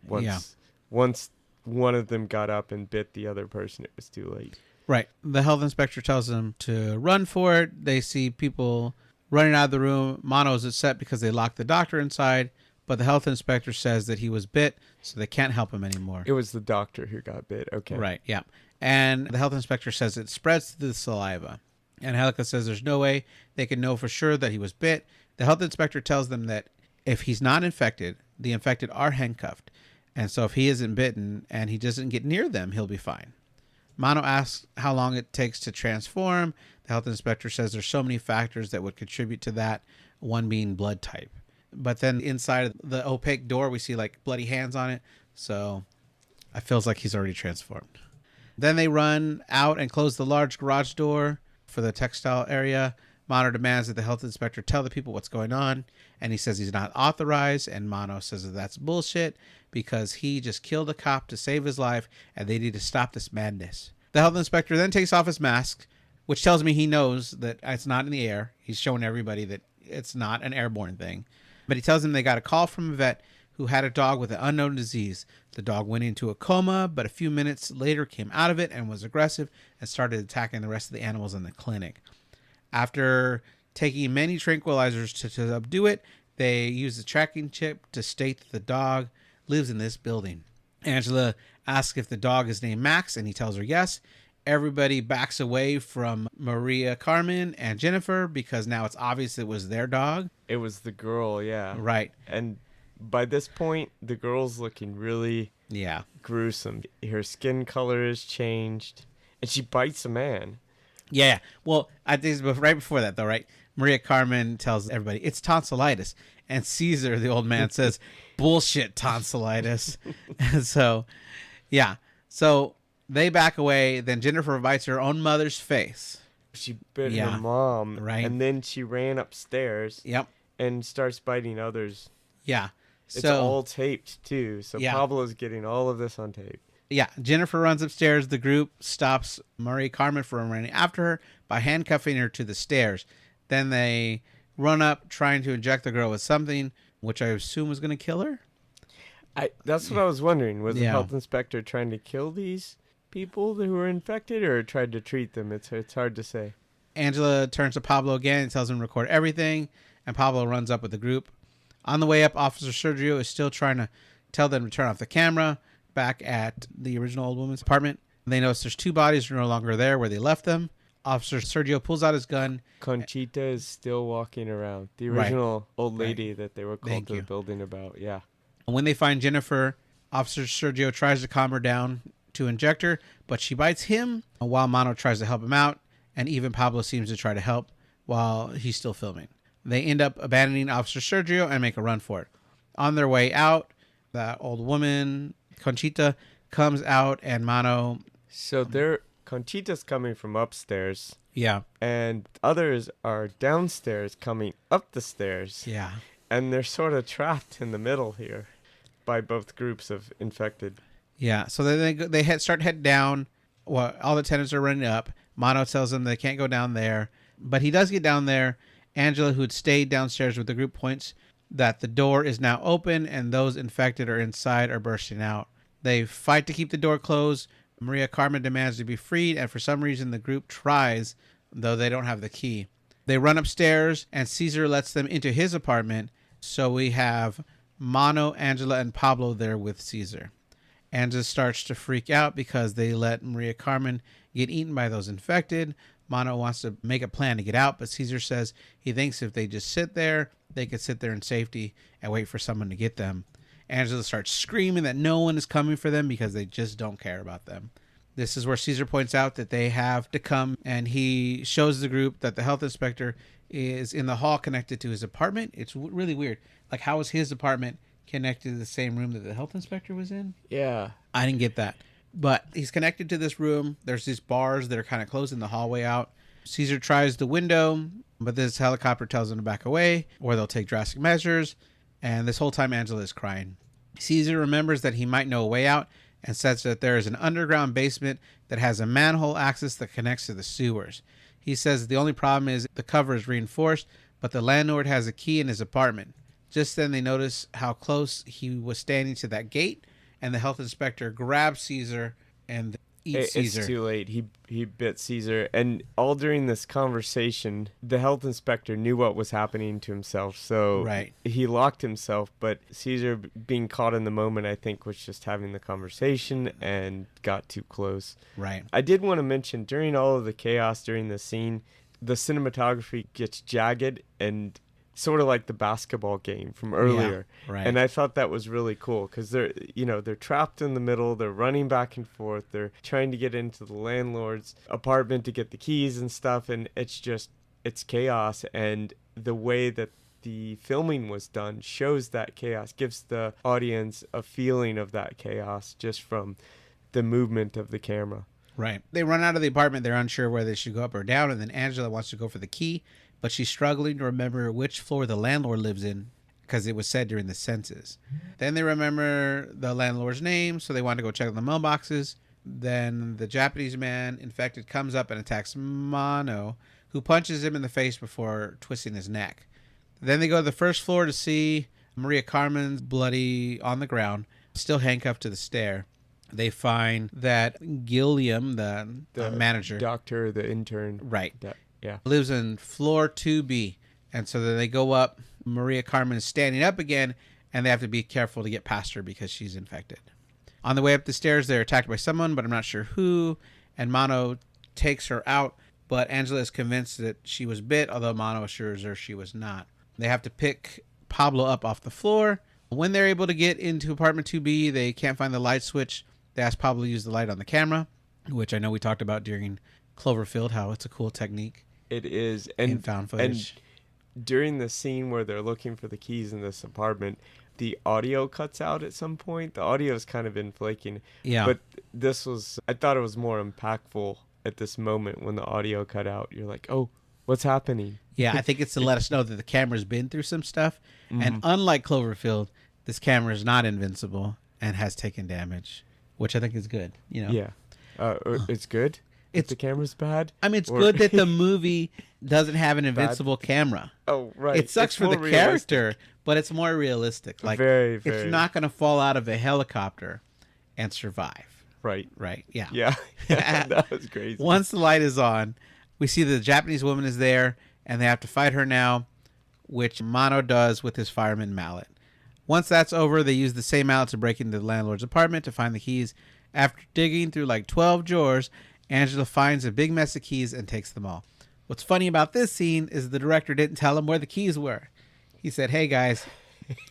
Once one of them got up and bit the other person, it was too late. Right. The health inspector tells them to run for it. They see people running out of the room. Mono is upset because they locked the doctor inside, but the health inspector says that he was bit, so they can't help him anymore. It was the doctor who got bit. Okay. Right, yeah. And the health inspector says it spreads through the saliva. And Angelica says there's no way they can know for sure that he was bit. The health inspector tells them that if he's not infected, the infected are handcuffed. And so if he isn't bitten and he doesn't get near them, he'll be fine. Mono asks how long it takes to transform. The health inspector says there's so many factors that would contribute to that, one being blood type. But then inside the opaque door, we see like bloody hands on it. So it feels like he's already transformed. Then they run out and close the large garage door for the textile area. Mono demands that the health inspector tell the people what's going on. And he says he's not authorized. And Mono says that that's bullshit because he just killed a cop to save his life and they need to stop this madness. The health inspector then takes off his mask, which tells me he knows that it's not in the air. He's showing everybody that it's not an airborne thing. But he tells them they got a call from a vet who had a dog with an unknown disease. The dog went into a coma, but a few minutes later came out of it and was aggressive and started attacking the rest of the animals in the clinic. After taking many tranquilizers to subdue it, they use the tracking chip to state that the dog lives in this building. Angela asks if the dog is named Max, and he tells her yes. Everybody backs away from Maria Carmen and Jennifer because now it's obvious it was their dog. It was the girl, yeah. Right. And by this point, the girl's looking really gruesome. Her skin color has changed, and she bites a man. Yeah. Well, I think right before that, though, right? Maria Carmen tells everybody it's tonsillitis, and Caesar, the old man, says, "Bullshit, tonsillitis." And so, yeah. So they back away. Then Jennifer bites her own mother's face. She bit her mom, right? And then she ran upstairs. Yep. And starts biting others. Yeah. It's all taped too, so Pablo's getting all of this on tape. Yeah, Jennifer runs upstairs. The group stops Maria Carmen from running after her by handcuffing her to the stairs. Then they run up trying to inject the girl with something, which I assume was going to kill her. That's what I was wondering. Was the health inspector trying to kill these people who were infected or tried to treat them? It's hard to say. Angela turns to Pablo again and tells him to record everything, and Pablo runs up with the group. On the way up, Officer Sergio is still trying to tell them to turn off the camera. Back at the original old woman's apartment, they notice there's 2 bodies no longer there where they left them. Officer Sergio pulls out his gun. Conchita is still walking around. The original old lady that they were called to the building about. Yeah. When they find Jennifer, Officer Sergio tries to calm her down to inject her, but she bites him while Mano tries to help him out, and even Pablo seems to try to help while he's still filming. They end up abandoning Officer Sergio and make a run for it. On their way out, that old woman, Conchita, comes out, and Mano... So Conchita's coming from upstairs. Yeah. And others are downstairs coming up the stairs. Yeah. And they're sort of trapped in the middle here by both groups of infected. Yeah. So then they start head down. Well, all the tenants are running up. Mano tells them they can't go down there. But he does get down there. Angela, who had stayed downstairs with the group, points that the door is now open and those infected are inside are bursting out. They fight to keep the door closed. Maria Carmen demands to be freed, and for some reason the group tries, though they don't have the key. They run upstairs, and Caesar lets them into his apartment, so we have Mano, Angela, and Pablo there with Caesar. Angela starts to freak out because they let Maria Carmen get eaten by those infected. Mano wants to make a plan to get out, but Caesar says he thinks if they just sit there, they could sit there in safety and wait for someone to get them. Angela starts screaming that no one is coming for them because they just don't care about them. This is where Caesar points out that they have to come, and he shows the group that the health inspector is in the hall connected to his apartment. It's really weird. Like, how is his apartment connected to the same room that the health inspector was in? Yeah. I didn't get that. But he's connected to this room. There's these bars that are kind of closed in the hallway out. Caesar tries the window, but this helicopter tells him to back away or they'll take drastic measures. And this whole time, Angela is crying. Caesar remembers that he might know a way out and says that there is an underground basement that has a manhole access that connects to the sewers. He says the only problem is the cover is reinforced, but the landlord has a key in his apartment. Just then they notice how close he was standing to that gate, and the health inspector grabs Caesar and eats Caesar. It's too late. He bit Caesar. And all during this conversation, the health inspector knew what was happening to himself. So he locked himself. But Caesar, being caught in the moment, I think, was just having the conversation and got too close. Right. I did want to mention, during all of the chaos during the scene, the cinematography gets jagged and sort of like the basketball game from earlier. Yeah, right. And I thought that was really cool because they're trapped in the middle. They're running back and forth. They're trying to get into the landlord's apartment to get the keys and stuff. And it's chaos. And the way that the filming was done shows that chaos, gives the audience a feeling of that chaos just from the movement of the camera. Right. They run out of the apartment. They're unsure whether they should go up or down. And then Angela wants to go for the key, but she's struggling to remember which floor the landlord lives in because it was said during the census. Then they remember the landlord's name, so they want to go check on the mailboxes. Then the Japanese man infected comes up and attacks Mano, who punches him in the face before twisting his neck. Then they go to the first floor to see Maria Carmen's bloody on the ground, still handcuffed to the stair. They find that Gilliam, the manager, doctor, the intern, right, yeah, lives in floor 2B. And so then they go up. Maria Carmen is standing up again, and they have to be careful to get past her because she's infected. On the way up the stairs, they're attacked by someone, but I'm not sure who. And Mono takes her out, but Angela is convinced that she was bit, although Mono assures her she was not. They have to pick Pablo up off the floor. When they're able to get into apartment 2B, they can't find the light switch. They ask Pablo to use the light on the camera, which I know we talked about during Cloverfield, how it's a cool technique. It is. In found footage. And during the scene where they're looking for the keys in this apartment, the audio cuts out at some point. The audio has kind of been flaking. Yeah. But I thought it was more impactful at this moment when the audio cut out. You're like, oh, what's happening? Yeah, I think it's to let us know that the camera's been through some stuff. Mm-hmm. And unlike Cloverfield, this camera is not invincible and has taken damage, which I think is good. Yeah. It's good? If the camera's bad? I mean, it's good that the movie doesn't have an invincible camera. Oh, right. It sucks for the character, but it's more realistic. Like, very, very. It's not going to fall out of a helicopter and survive. Right. Right. Yeah. Yeah. That was crazy. Once the light is on, we see the Japanese woman is there, and they have to fight her now, which Mono does with his fireman mallet. Once that's over, they use the same mallet to break into the landlord's apartment to find the keys. After digging through like 12 drawers, Angela finds a big mess of keys and takes them all. What's funny about this scene is the director didn't tell them where the keys were. He said, hey guys,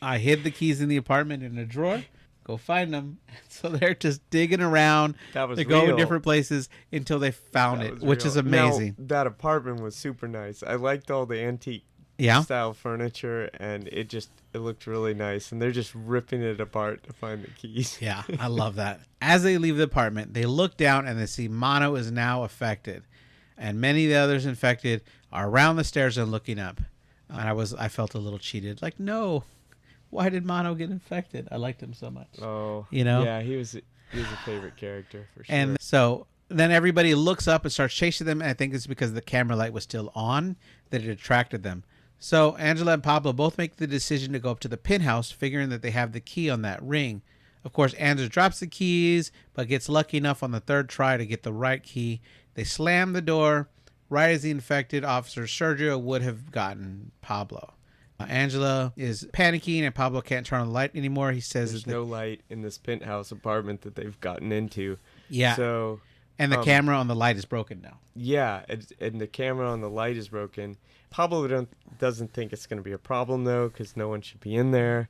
I hid the keys in the apartment in a drawer. Go find them. So they're just digging around. They go in different places until they found it, which is amazing. Now, that apartment was super nice. I liked all the antique style furniture, and it looked really nice. And they're just ripping it apart to find the keys. Yeah, I love that. As they leave the apartment, they look down and they see Mono is now affected. And many of the others infected are around the stairs and looking up. And I felt a little cheated. Like, no, why did Mono get infected? I liked him so much. Oh, yeah, he was a favorite character for sure. And so then everybody looks up and starts chasing them. And I think it's because the camera light was still on that it attracted them. So Angela and Pablo both make the decision to go up to the penthouse, figuring that they have the key on that ring. Of course, Angela drops the keys, but gets lucky enough on the third try to get the right key. They slam the door right as the infected Officer Sergio would have gotten Pablo. Angela is panicking, and Pablo can't turn on the light anymore. He says there's no light in this penthouse apartment that they've gotten into. Yeah. So, and the camera on the light is broken now. Yeah, and the camera on the light is broken. Pablo doesn't think it's going to be a problem, though, because no one should be in there.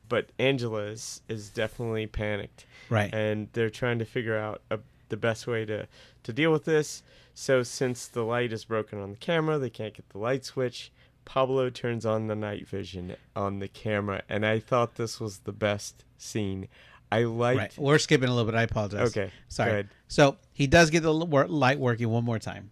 But Angela is definitely panicked. Right. And they're trying to figure out the best way to deal with this. So since the light is broken on the camera, they can't get the light switch. Pablo turns on the night vision on the camera, and I thought this was the best scene. I liked... Right. We're skipping a little bit. I apologize. Okay. Sorry. Go ahead. So he does get the light working one more time,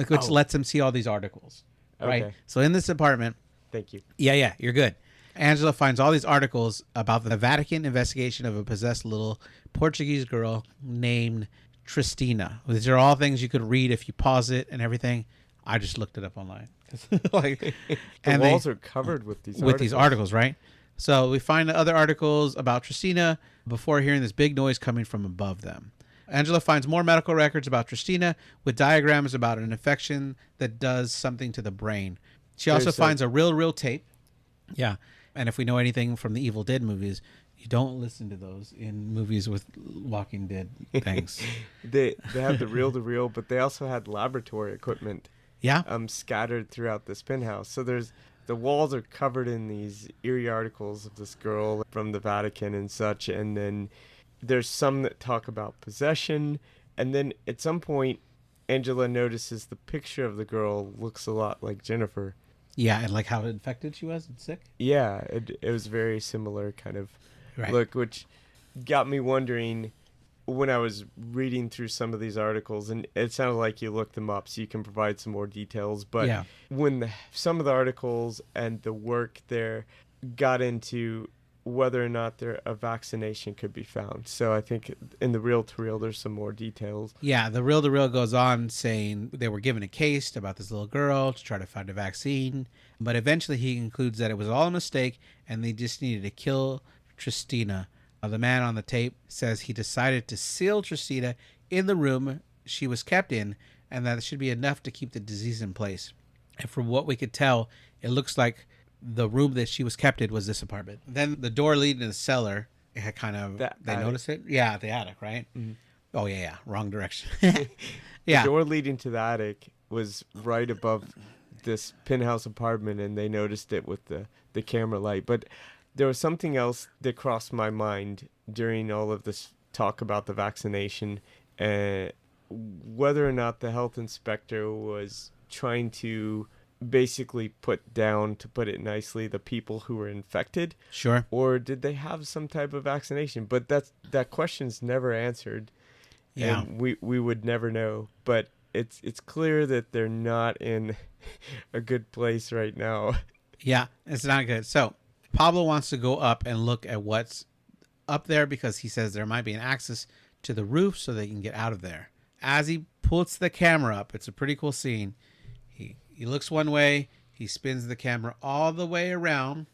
which lets him see all these articles. Right. Okay. So in this apartment... Thank you. Yeah, you're good. Angela finds all these articles about the Vatican investigation of a possessed little Portuguese girl named Tristina. These are all things you could read if you pause it and everything. I just looked it up online. The walls are covered with these articles, right? So we find other articles about Tristina before hearing this big noise coming from above them. Angela finds more medical records about Tristina with diagrams about an infection that does something to the brain. She also finds a real tape. Yeah. And if we know anything from the Evil Dead movies, you don't listen to those in movies with Walking Dead things. They have the reel-to-reel, but they also had laboratory equipment. Yeah. Scattered throughout this penthouse. So the walls are covered in these eerie articles of this girl from the Vatican and such. And then there's some that talk about possession. And then at some point, Angela notices the picture of the girl looks a lot like Jennifer. Yeah, and like how infected she was and sick. Yeah, it was very similar kind of look, which got me wondering when I was reading through some of these articles, and it sounded like you looked them up so you can provide some more details. But when some of the articles and the work there got into whether or not a vaccination could be found. So I think in the reel-to-reel, there's some more details. Yeah, the reel-to-reel goes on saying they were given a case about this little girl to try to find a vaccine. But eventually he concludes that it was all a mistake and they just needed to kill Tristina. The man on the tape says he decided to seal Tristina in the room she was kept in, and that it should be enough to keep the disease in place. And from what we could tell, it looks like the room that she was kept in was this apartment. Then the door leading to the cellar it had kind of, The they attic. noticed it. Yeah, the attic, right? Mhm. Oh yeah, wrong direction. The Yeah, door leading to the attic was right above this penthouse apartment, and they noticed it with the camera light. But there was something else that crossed my mind during all of this talk about the vaccination, uh, whether or not the health inspector was trying to basically put down, to put it nicely, the people who were infected, sure. or did they have some type of vaccination? But that question's never answered, Yeah, and we would never know. But it's clear that they're not in a good place right now. yeah, it's not good. So Pablo wants to go up and look at what's up there because he says there might be an access to the roof so they can get out of there. As he puts the camera up, it's a pretty cool scene. He looks one way, he spins the camera all the way around,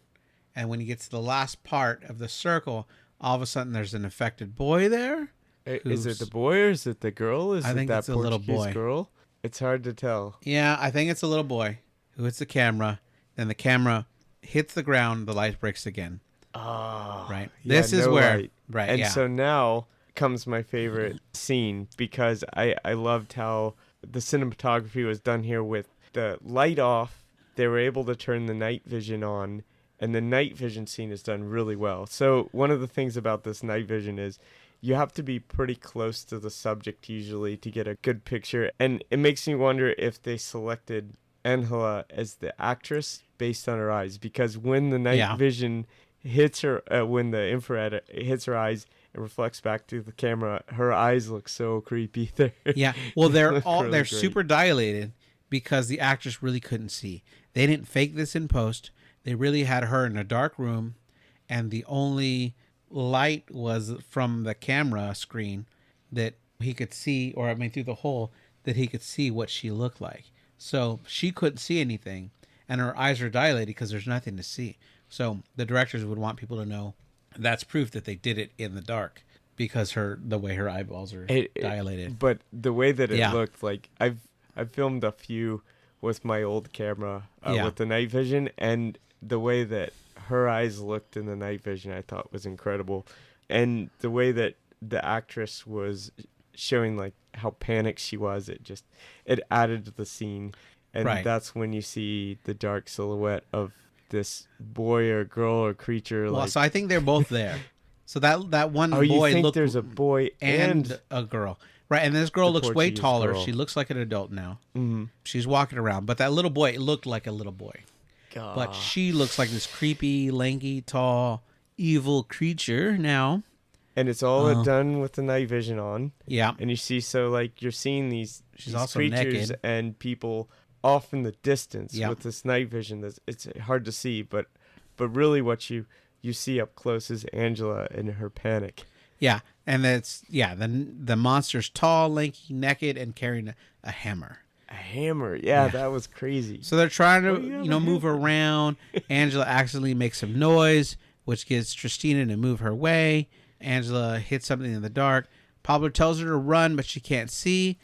and when he gets to the last part of the circle, all of a sudden there's an infected boy there. Is it the boy or is it the girl? Is I it think that it's a little Portuguese boy. girl? It's hard to tell. Yeah, I think it's a little boy who hits the camera. Then the camera hits the ground, the light breaks again. Oh, Right. yeah, This is no where, light. right, And yeah. so now comes my favorite scene, because I loved how the cinematography was done here with the light off. They were able to turn the night vision on, and the night vision scene is done really well. So one of the things about this night vision is you have to be pretty close to the subject usually to get a good picture. And it makes me wonder if they selected Angela as the actress based on her eyes, because when the night Yeah. vision hits her, when the infrared hits her eyes and reflects back to the camera, her eyes look so creepy. Yeah. Well, They they're look all really they're great. super dilated because the actress really couldn't see. They didn't fake this in post. They really had her in a dark room, and the only light was from the camera screen that he could see, or I mean through the hole that he could see what she looked like. So she couldn't see anything, and her eyes are dilated because there's nothing to see. So the directors would want people to know that's proof that they did it in the dark because the way her eyeballs are dilated. But the way that it Yeah. looked, like I've filmed a few with my old camera Yeah. with the night vision, and the way that her eyes looked in the night vision, I thought was incredible, and the way that the actress was showing like how panicked she was, it added to the scene, and Right. that's when you see the dark silhouette of this boy or girl or creature. Well, Like, so I think they're both there. So that one oh, you boy think looked there's a boy and a girl, right? And this girl the looks way Portuguese taller. girl. She looks like an adult now. Mhm. She's walking around, but that little boy, it looked like a little boy. But she looks like this creepy, lanky, tall, evil creature now. And it's all Oh. done with the night vision on. Yeah, And you see, so like you're seeing these also creatures naked. and people off in the distance Yeah. with this night vision. It's hard to see, but really what you see up close is Angela in her panic. yeah, and the monster's tall, lanky, naked, and carrying a hammer. A hammer, Yeah. that was crazy. So they're trying to, Oh, yeah, move around. Angela accidentally makes some noise, which gets Tristina to move her way. Angela hits something in the dark. Pablo tells her to run, but she can't see.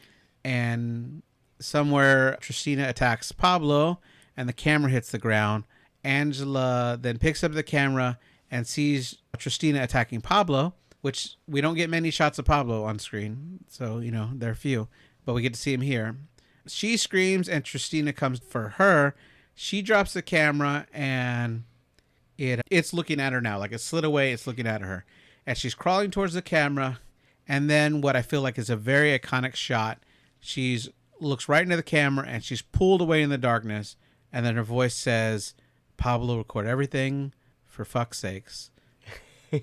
And somewhere, Tristina attacks Pablo, and the camera hits the ground. Angela then picks up the camera and sees Tristina attacking Pablo, which we don't get many shots of Pablo on screen. So, there are few, but we get to see him here. She screams and Tristina comes for her. She drops the camera and it's looking at her now. Like it slid away, it's looking at her. And she's crawling towards the camera. And then what I feel like is a very iconic shot. She's looks right into the camera and she's pulled away in the darkness. And then her voice says, "Pablo, record everything for fuck's sakes."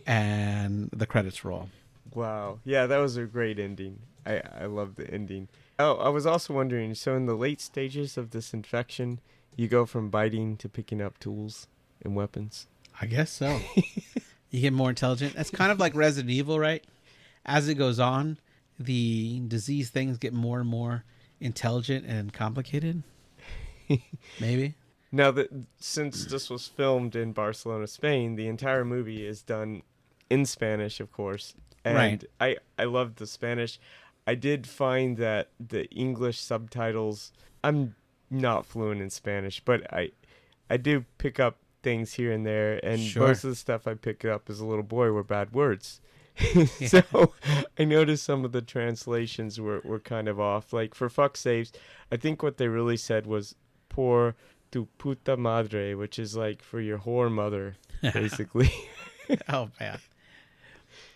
And the credits roll. Wow. Yeah, that was a great ending. I love the ending. Oh, I was also wondering, so in the late stages of this infection, you go from biting to picking up tools and weapons? I guess so. You get more intelligent. That's kind of like Resident Evil, right? As it goes on, the disease things get more and more intelligent and complicated. Maybe. Now, since this was filmed in Barcelona, Spain, the entire movie is done in Spanish, of course. And Right. I loved the Spanish. I did find that the English subtitles, I'm not fluent in Spanish, but I do pick up things here and there, and Sure. most of the stuff I picked up as a little boy were bad words. Yeah. So I noticed some of the translations were kind of off. Like, for fuck's sakes, I think what they really said was por tu puta madre, which is like for your whore mother, basically. Oh, man.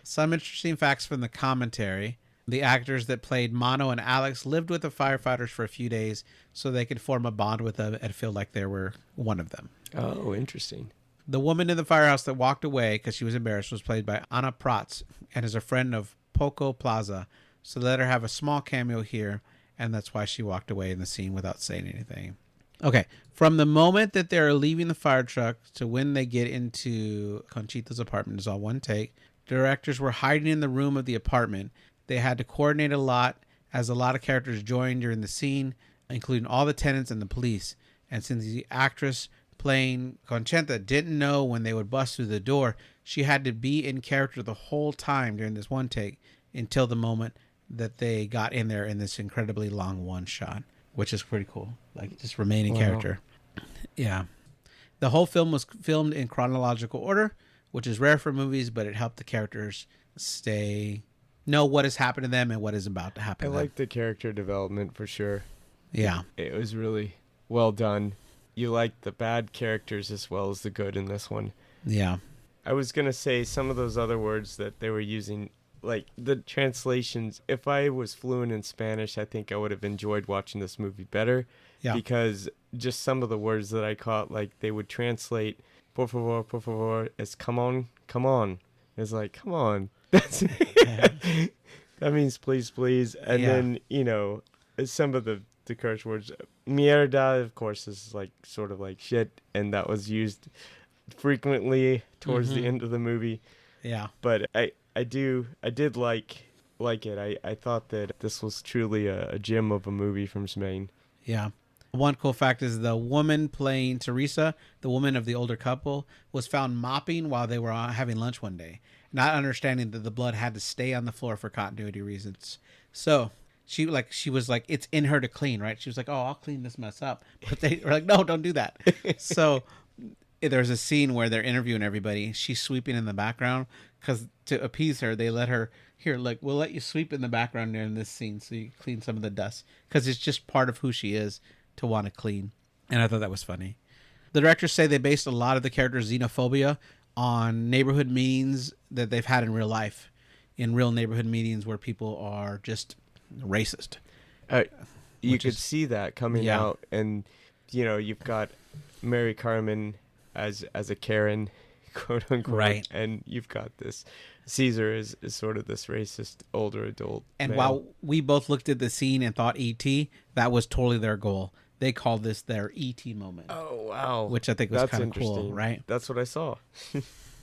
Some interesting facts from the commentary. The actors that played Mono and Alex lived with the firefighters for a few days so they could form a bond with them and feel like they were one of them. Oh, interesting. The woman in the firehouse that walked away because she was embarrassed was played by Anna Prats and is a friend of Poco Plaza. So they let her have a small cameo here, and that's why she walked away in the scene without saying anything. Okay, from the moment that they're leaving the fire truck to when they get into Conchita's apartment is all one take. Directors were hiding in the room of the apartment. They had to coordinate a lot as a lot of characters joined during the scene, including all the tenants and the police. And since the actress playing Conchita didn't know when they would bust through the door, she had to be in character the whole time during this one take until the moment that they got in there in this incredibly long one shot, which is pretty cool. Like, just remain in character. Yeah. The whole film was filmed in chronological order, which is rare for movies, but it helped the characters know what has happened to them and what is about to happen I to them. like the character development for sure. Yeah. It was really well done. You like the bad characters as well as the good in this one. Yeah. I was going to say some of those other words that they were using, like the translations. If I was fluent in Spanish, I think I would have enjoyed watching this movie better. Yeah. Because just some of the words that I caught, like they would translate, por favor, as come on. It's like, come on. That's that means please. And then, some of the curse words, mierda, of course, is like sort of like shit, and that was used frequently towards the end of the movie. Yeah. But I did like it. I thought that this was truly a gem of a movie from Spain. Yeah. One cool fact is the woman playing Teresa, the woman of the older couple, was found mopping while they were having lunch one day, not understanding that the blood had to stay on the floor for continuity reasons. So she was like, it's in her to clean, right? She was like, oh, I'll clean this mess up. But they were like, no, don't do that. So there's a scene where they're interviewing everybody. She's sweeping in the background because to appease her, they let her, here, look, we'll let you sweep in the background during this scene so you clean some of the dust, because it's just part of who she is to want to clean. And I thought that was funny. The directors say they based a lot of the characters' xenophobia on neighborhood meetings that they've had in real life, in real neighborhood meetings where people are just racist. You could see that coming out, and you've got Mary Carmen as a Karen, quote unquote, right? And you've got this Caesar is sort of this racist older adult. And male. while we both looked at the scene and thought E.T., that was totally their goal. They called this their E.T. moment. Oh, wow. Which I think was kind of cool, right? That's what I saw.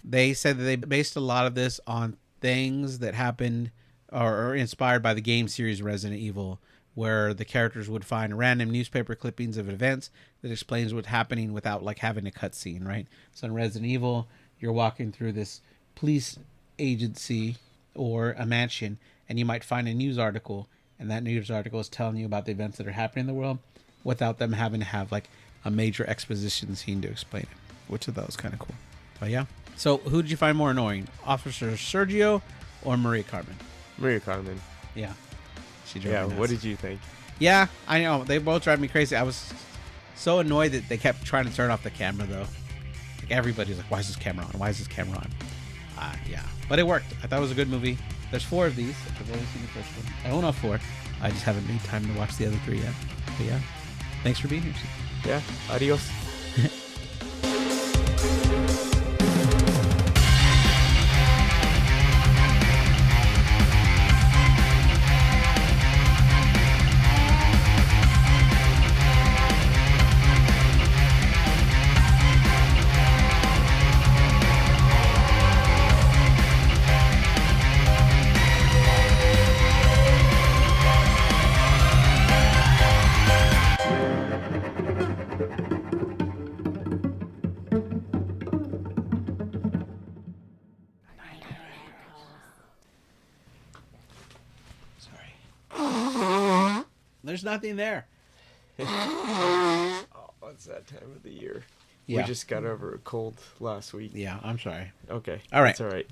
They said that they based a lot of this on things that happened or inspired by the game series Resident Evil, where the characters would find random newspaper clippings of events that explains what's happening without like having a cutscene, right? So in Resident Evil, you're walking through this police agency or a mansion, and you might find a news article, and that news article is telling you about the events that are happening in the world without them having to have like a major exposition scene to explain it, which I thought was kind of cool. But yeah. So who did you find more annoying, Officer Sergio or Maria Carmen? Maria Carmen. Yeah. She drove me nuts. What did you think? Yeah, I know. They both drive me crazy. I was so annoyed that they kept trying to turn off the camera, though. Like, everybody's like, why is this camera on? Why is this camera on? Yeah. But it worked. I thought it was a good movie. There's 4 of these. I've only seen the first one. I own all 4. I just haven't made time to watch the other 3 yet. But yeah. Thanks for being here, Steve. Yeah. Adios. There's nothing there. Oh, it's that time of the year. Yeah. We just got over a cold last week. Yeah, I'm sorry. Okay. All right. That's all right.